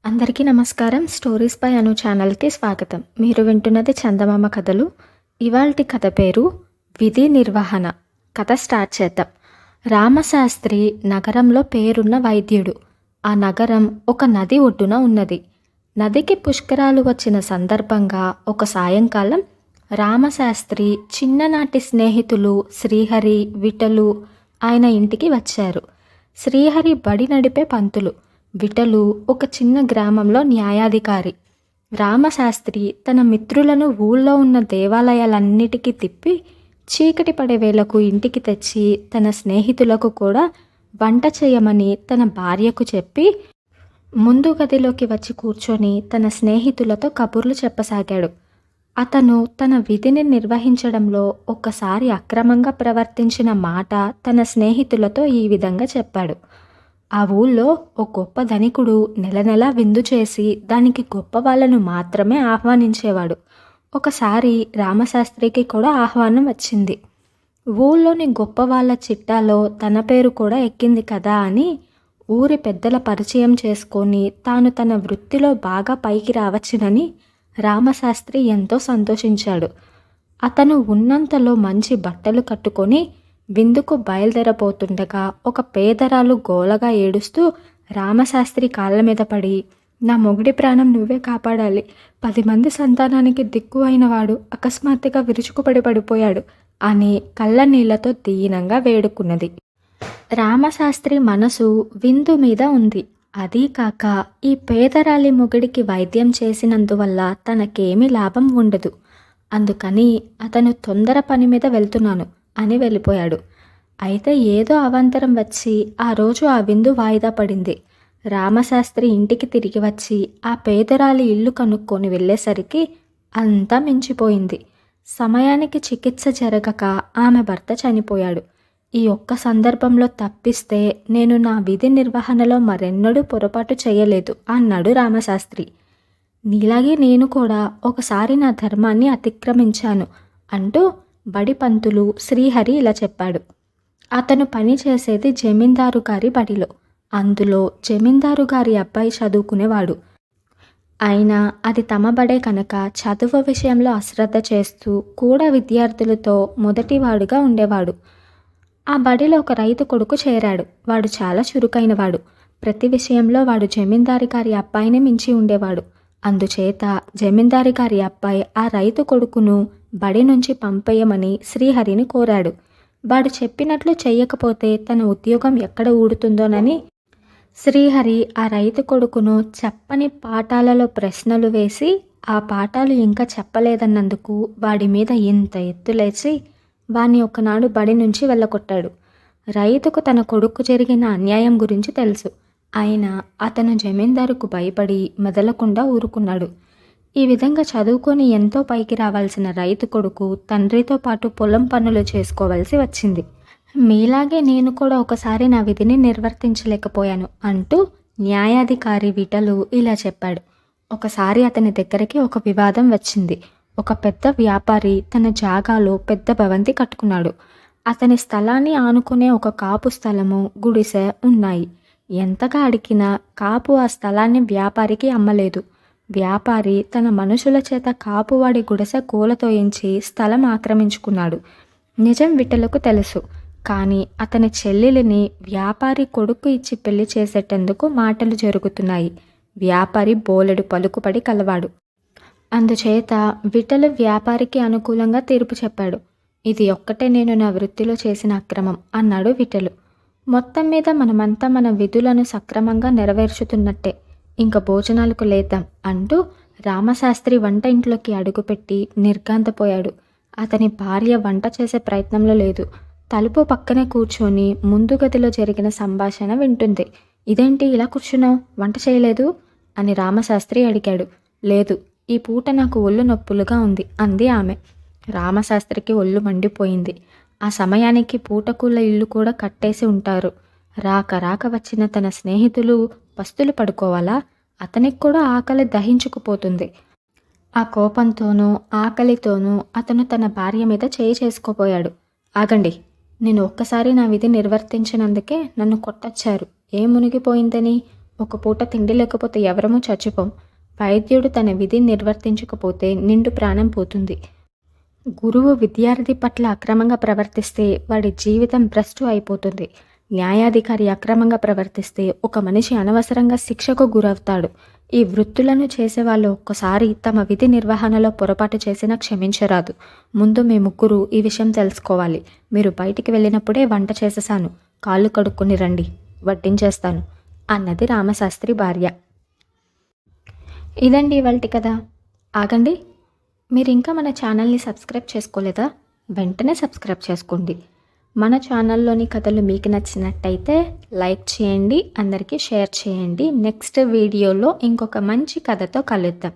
అందరికీ నమస్కారం. Stories by అను ఛానల్‌కి స్వాగతం. మీరు వింటున్నది చందమామ కథలు. ఇవాల్టి కథ పేరు విధి నిర్వహణ. కథ స్టార్ట్ చేద్దాం. రామశాస్త్రి నగరంలో పేరున్న వైద్యుడు. ఆ నగరం ఒక నది ఒడ్డున ఉన్నది. నదికి పుష్కరాలు వచ్చిన సందర్భంగా ఒక సాయంకాలం రామశాస్త్రి చిన్ననాటి స్నేహితులు శ్రీహరి, విఠలు ఆయన ఇంటికి వచ్చారు. శ్రీహరి బడి నడిపే పంతులు. విఠలు ఒక చిన్న గ్రామంలో న్యాయాధికారి. రామశాస్త్రి తన మిత్రులను ఊళ్ళో ఉన్న దేవాలయాలన్నిటికీ తిప్పి చీకటి పడే వేళకు ఇంటికి తెచ్చి తన స్నేహితులకు కూడా వంట చేయమని తన భార్యకు చెప్పి ముందు గదిలోకి వచ్చి కూర్చొని తన స్నేహితులతో కబుర్లు చెప్పసాగాడు. అతను తన విధిని నిర్వహించడంలో ఒక్కసారి అక్రమంగా ప్రవర్తించిన మాట తన స్నేహితులతో ఈ విధంగా చెప్పాడు. ఆ ఊళ్ళో ఓ గొప్ప ధనికుడు నెల నెలా విందు చేసి దానికి గొప్ప వాళ్ళను మాత్రమే ఆహ్వానించేవాడు. ఒకసారి రామశాస్త్రికి కూడా ఆహ్వానం వచ్చింది. ఊళ్ళోని గొప్ప వాళ్ళ చిట్టాలో తన పేరు కూడా ఎక్కింది కదా అని ఊరి పెద్దల పరిచయం చేసుకొని తాను తన వృత్తిలో బాగా పైకి రావచ్చునని రామశాస్త్రి ఎంతో సంతోషించాడు. అతను ఉన్నంతలో మంచి బట్టలు కట్టుకొని విందుకు బయలుదేరబోతుండగా ఒక పేదరాలు గోలగా ఏడుస్తూ రామశాస్త్రి కాళ్ళ మీద పడి, నా మొగుడి ప్రాణం నువ్వే కాపాడాలి, 10 మంది సంతానానికి దిక్కు అయినవాడు అకస్మాత్తుగా విరుచుకుపడి పడిపోయాడు అని కళ్ళ నీళ్లతో దీనంగా వేడుకున్నది. రామశాస్త్రి మనసు విందు మీద ఉంది. అదీ కాక ఈ పేదరాలి మొగుడికి వైద్యం చేసినందువల్ల తనకేమీ లాభం ఉండదు. అందుకని అతను తొందర పని మీద వెళ్తున్నాను అని వెళ్ళిపోయాడు. అయితే ఏదో అవాంతరం వచ్చి ఆ రోజు ఆ విందు వాయిదా పడింది. రామశాస్త్రి ఇంటికి తిరిగి వచ్చి ఆ పేదరాలి ఇల్లు కనుక్కొని వెళ్ళేసరికి అంతా మించిపోయింది. సమయానికి చికిత్స జరగక ఆమె భర్త చనిపోయాడు. ఈ ఒక్క సందర్భంలో తప్పిస్తే నేను నా విధి నిర్వహణలో మరెన్నడూ పొరపాటు చేయలేదు అన్నాడు రామశాస్త్రి. నీలాగే నేను కూడా ఒకసారి నా ధర్మాన్ని అతిక్రమించాను అంటూ బడి పంతులు శ్రీహరి ఇలా చెప్పాడు. అతను పని చేసేది జమీందారు గారి బడిలో. అందులో జమీందారు గారి అబ్బాయి చదువుకునేవాడు. అయినా అది తమ బడే కనుక చదువు విషయంలో అశ్రద్ధ చేస్తూ కూడా విద్యార్థులతో మొదటివాడుగా ఉండేవాడు. ఆ బడిలో ఒక రైతు కొడుకు చేరాడు. వాడు చాలా చురుకైనవాడు. ప్రతి విషయంలో వాడు జమీందారి గారి అబ్బాయిని మించి ఉండేవాడు. అందుచేత జమీందారి గారి అబ్బాయి ఆ రైతు కొడుకును బడి నుంచి పంపేయమని శ్రీహరిని కోరాడు. వాడు చెప్పినట్లు చెయ్యకపోతే తన ఉద్యోగం ఎక్కడ ఊడుతుందోనని శ్రీహరి ఆ రైతు కొడుకును చెప్పని పాఠాలలో ప్రశ్నలు వేసి ఆ పాఠాలు ఇంకా చెప్పలేదన్నందుకు వాడి మీద ఇంత ఎత్తులేచి వాణ్ణి ఒకనాడు బడి నుంచి వెళ్ళగొట్టాడు. రైతుకు తన కొడుకు జరిగిన అన్యాయం గురించి తెలుసు. అయినా అతను జమీందారుకు భయపడి మెదలకుండా ఊరుకున్నాడు. ఈ విధంగా చదువుకొని ఎంతో పైకి రావాల్సిన రైతు కొడుకు తండ్రితో పాటు పొలం పనులు చేసుకోవాల్సి వచ్చింది. మీలాగే నేను కూడా ఒకసారి నా విధిని నిర్వర్తించలేకపోయాను అంటూ న్యాయాధికారి విఠలు ఇలా చెప్పాడు. ఒకసారి అతని దగ్గరికి ఒక వివాదం వచ్చింది. ఒక పెద్ద వ్యాపారి తన జాగాలో పెద్ద భవంతి కట్టుకున్నాడు. అతని స్థలాన్ని ఆనుకునే ఒక కాపు స్థలము, గుడిసె ఉన్నాయి. ఎంతగా అడిగినా కాపు ఆ స్థలాన్ని వ్యాపారికి అమ్మలేదు. వ్యాపారి తన మనుషుల చేత కాపువాడి గుడిసె కూలతోయించి స్థలం ఆక్రమించుకున్నాడు. నిజం విఠలకు తెలుసు. కానీ అతని చెల్లెలిని వ్యాపారి కొడుకు ఇచ్చి పెళ్లి చేసేటందుకు మాటలు జరుగుతున్నాయి. వ్యాపారి బోలెడు పలుకుపడి కలవాడు. అందుచేత విఠలు వ్యాపారికి అనుకూలంగా తీర్పు చెప్పాడు. ఇది ఒక్కటే నేను నా వృత్తిలో చేసిన అక్రమం అన్నాడు విఠలు. మొత్తం మీద మనమంతా మన విధులను సక్రమంగా నెరవేర్చుతున్నట్టే, ఇంక భోజనాలకు లేద్దాం అంటూ రామశాస్త్రి వంట ఇంట్లోకి అడుగుపెట్టి నిర్ఘాంతపోయాడు. అతని భార్య వంట చేసే ప్రయత్నంలో లేదు. తలుపు పక్కనే కూర్చొని ముందు గదిలో జరిగిన సంభాషణ వింటుంది. ఇదేంటి ఇలా కూర్చున్నావు, వంట చేయలేదు అని రామశాస్త్రి అడిగాడు. లేదు, ఈ పూట నాకు ఒళ్ళు నొప్పులుగా ఉంది అంది ఆమె. రామశాస్త్రికి ఒళ్ళు మండిపోయింది. ఆ సమయానికి పూటకూళ్ళ ఇల్లు కూడా కట్టేసి ఉంటారు. రాక రాక వచ్చిన తన స్నేహితులు పస్తులు పడుకోవాలా? అతనికి కూడా ఆకలి దహించుకుపోతుంది. ఆ కోపంతోనూ ఆకలితోనూ అతను తన భార్య మీద చేయి చేసుకోపోయాడు. ఆగండి, నేను ఒక్కసారి నా విధి నిర్వర్తించినందుకే నన్ను కొట్టొచ్చారు. ఏం మునిగిపోయిందని? ఒక పూట తిండి లేకపోతే ఎవరమూ చచ్చిపోం. వైద్యుడు తన విధి నిర్వర్తించకపోతే నిండు ప్రాణం పోతుంది. గురువు విద్యార్థి పట్ల అక్రమంగా ప్రవర్తిస్తే వాడి జీవితం భ్రష్టు అయిపోతుంది. న్యాయాధికారి అక్రమంగా ప్రవర్తిస్తే ఒక మనిషి అనవసరంగా శిక్షకు గురవుతాడు. ఈ వృత్తులను చేసేవాళ్ళు ఒక్కసారి తమ విధి నిర్వహణలో పొరపాటు చేసినా క్షమించరాదు. ముందు మీ ముగ్గురు ఈ విషయం తెలుసుకోవాలి. మీరు బయటికి వెళ్ళినప్పుడే వంట చేసేసాను, కాళ్ళు కడుక్కొని రండి, వడ్డించేస్తాను అన్నది రామశాస్త్రి భార్య. ఇదండి ఇవాల్టి కథ. ఆగండి, మీరు ఇంకా మన ఛానల్ని సబ్స్క్రైబ్ చేసుకోలేదా? వెంటనే సబ్స్క్రైబ్ చేసుకోండి. మన ఛానల్లోని కథలు మీకు నచ్చినట్టయితే లైక్ చేయండి, అందరికీ షేర్ చేయండి. నెక్స్ట్ వీడియోలో ఇంకొక మంచి కథతో కలుద్దాం.